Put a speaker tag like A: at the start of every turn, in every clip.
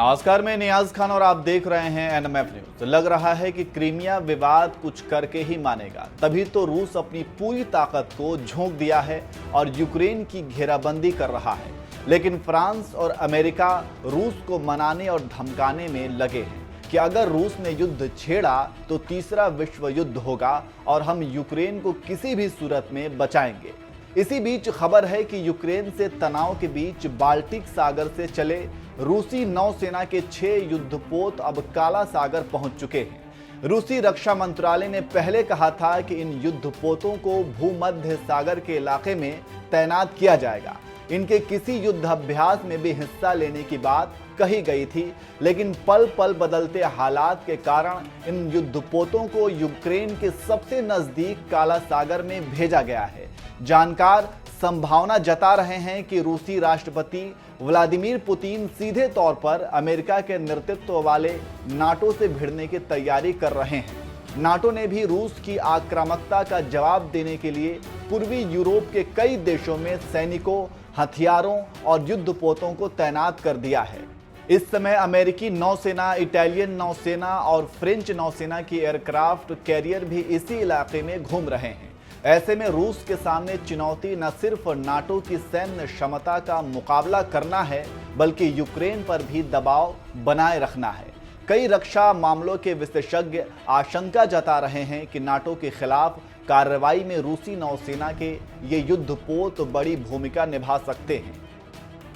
A: नमस्कार, मैं नियाज खान और आप देख रहे हैं एनएमएफ न्यूज। लग रहा है कि क्रीमिया विवाद कुछ करके ही मानेगा, तभी तो रूस अपनी पूरी ताकत को झोंक दिया है और यूक्रेन की घेराबंदी कर रहा है। लेकिन फ्रांस और अमेरिका रूस को मनाने और धमकाने में लगे हैं कि अगर रूस ने युद्ध छेड़ा तो तीसरा विश्व युद्ध होगा और हम यूक्रेन को किसी भी सूरत में बचाएंगे। इसी बीच खबर है कि यूक्रेन से तनाव के बीच बाल्टिक सागर से चले रूसी नौसेना के 6 युद्धपोत अब काला सागर पहुंच चुके हैं। रूसी रक्षा मंत्रालय ने पहले कहा था कि इन युद्धपोतों को भूमध्य सागर के इलाके में तैनात किया जाएगा। इनके किसी युद्धाभ्यास में भी हिस्सा लेने की बात कही गई थी, लेकिन पल पल बदलते हालात के कारण इन युद्धपोतों को यूक्रेन के सबसे नजदीक काला सागर में भेजा गया है। जानकार संभावना जता रहे हैं कि रूसी राष्ट्रपति व्लादिमीर पुतिन सीधे तौर पर अमेरिका के नेतृत्व वाले नाटो से भिड़ने की तैयारी कर रहे हैं। नाटो ने भी रूस की आक्रामकता का जवाब देने के लिए पूर्वी यूरोप के कई देशों में सैनिकों, हथियारों और युद्धपोतों को तैनात कर दिया है। इस समय अमेरिकी नौसेना, इटालियन नौसेना और फ्रेंच नौसेना की एयरक्राफ्ट कैरियर भी इसी इलाके में घूम रहे हैं। ऐसे में रूस के सामने चुनौती न सिर्फ नाटो की सैन्य क्षमता का मुकाबला करना है, बल्कि यूक्रेन पर भी दबाव बनाए रखना है। कई रक्षा मामलों के विशेषज्ञ आशंका जता रहे हैं कि नाटो के खिलाफ कार्रवाई में रूसी नौसेना के ये युद्धपोत बड़ी भूमिका निभा सकते हैं।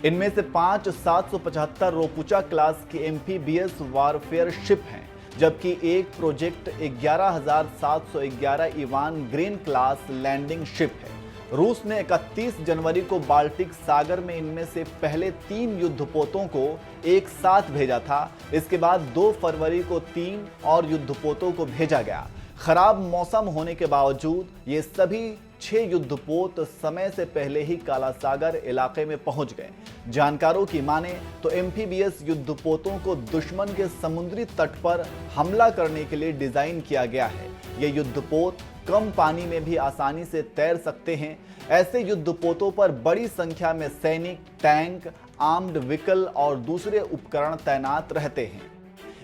A: इनमें से 5 775 रोपुचा क्लास की एम्फीबियस वॉरफेयर शिप हैं, जबकि एक project 11,711 Ivan Gren class landing ship है। रूस ने 31 जनवरी को बाल्टिक सागर में इनमें से पहले 3 युद्धपोतों को एक साथ भेजा था। इसके बाद 2 फरवरी को 3 और युद्धपोतों को भेजा गया। खराब मौसम होने के बावजूद ये सभी 6 युद्धपोत समय से पहले ही काला सागर इलाके में पहुंच गए। जानकारों की माने तो एम्फीबियस युद्धपोतों को दुश्मन के समुद्री तट पर हमला करने के लिए डिजाइन किया गया है। ये युद्धपोत कम पानी में भी आसानी से तैर सकते हैं। ऐसे युद्धपोतों पर बड़ी संख्या में सैनिक, टैंक, आर्म्ड व्हीकल और दूसरे उपकरण तैनात रहते हैं।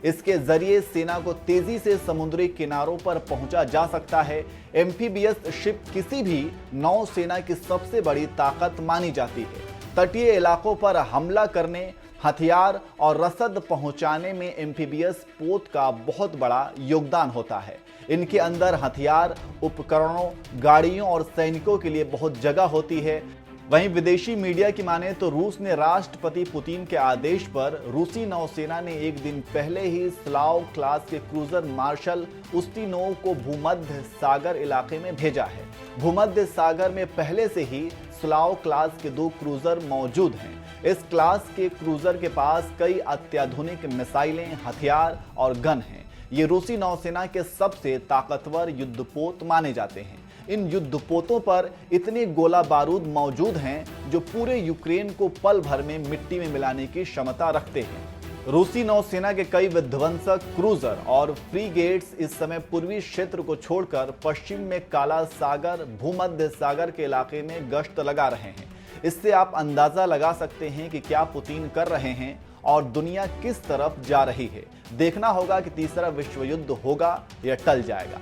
A: इसके जरिए सेना को तेजी से समुद्री किनारों पर पहुंचा जा सकता है। एम्फीबियस शिप किसी भी नौसेना की सबसे बड़ी ताकत मानी जाती है। तटीय इलाकों पर हमला करने, हथियार और रसद पहुंचाने में एम्फीबियस पोत का बहुत बड़ा योगदान होता है। इनके अंदर हथियार, उपकरणों, गाड़ियों और सैनिकों के लिए बहुत जगह होती है। वहीं विदेशी मीडिया की माने तो रूस ने राष्ट्रपति पुतिन के आदेश पर रूसी नौसेना ने एक दिन पहले ही स्लाव क्लास के क्रूजर मार्शल उस्तिनोव को भूमध्य सागर इलाके में भेजा है। भूमध्य सागर में पहले से ही स्लाव क्लास के 2 क्रूजर मौजूद हैं। इस क्लास के क्रूजर के पास कई अत्याधुनिक मिसाइलें, हथियार और गन हैं। ये रूसी नौसेना के सबसे ताकतवर युद्धपोत माने जाते हैं। इन युद्धपोतों पर इतने गोला बारूद मौजूद हैं जो पूरे यूक्रेन को पल भर में मिट्टी में मिलाने की क्षमता रखते हैं। रूसी नौसेना के कई विध्वंसक क्रूजर और फ्रीगेट्स इस समय पूर्वी क्षेत्र को छोड़कर पश्चिम में काला सागर, भूमध्य सागर के इलाके में गश्त लगा रहे हैं। इससे आप अंदाजा लगा सकते हैं कि क्या पुतिन कर रहे हैं और दुनिया किस तरफ जा रही है। देखना होगा कि तीसरा विश्व युद्ध होगा या टल जाएगा।